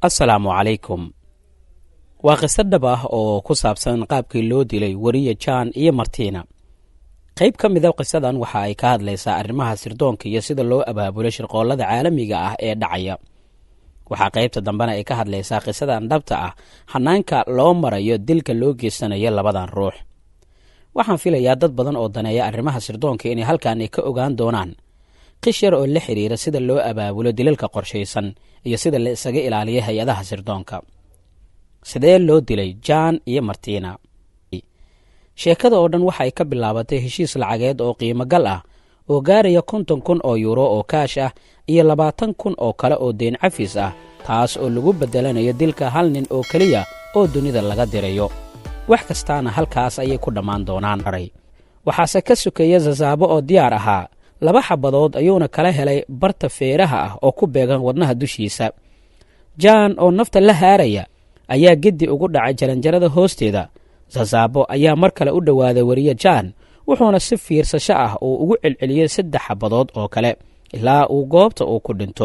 assalaamu calaykum. waa qiso dhab ah oo ku saabsan qaabkii loo dilay weriye John iyo Martina. qayb ka mid ah qisadan waxa ay ka hadlaysaa arrimaha sirdoonka iyo sida loo abaabulo shirqoollada caalamiga ah ee dhacaya. waxaa qaybta dambena ay ka hadlaysaa qisadan dhabta ah, hanaanka loo marayo dilka loo geysanayo labadan ruux. waxaan filayaa dad badan oo daneeya arrimaha sirdoonka inay halkan ay ka ogaan doonaan qish yar oo la xiriira sida loo abaabulo dilalka qorshaysan iyo sida la isaga ilaaliyo hay-adaha sirdoonka. sidee loo dilay John iyo Martina? sheekada oo dhan waxay ka bilaabatay heshiis lacageed oo qiimo gal ah oo gaaraya 50,000 oo euro oo kaash ah iyo 20,000 oo kale oo deyn cafis ah, taas oo lagu bedelanayo dilka hal nin oo kaliya oo dunida laga dirayo. wax kastaana halkaas ayay ku dhammaan doonaan. waxaase ka sokeeya zazaabo oo diyaar ahaa 2 xabadood ayuuna kala helay barta feeraha ah oo ku beegan wadnaha dushiisa. John oo nafta la haaraya ayaa gedi ugu dhacay jaranjarada hoosteeda. zazaabo ayaa mar kale u dhowaaday weriye John, wuxuuna si fiirsasho ah uu ugu celceliyey 3 xabadood oo kale ilaa uu goobta uu ku dhinto.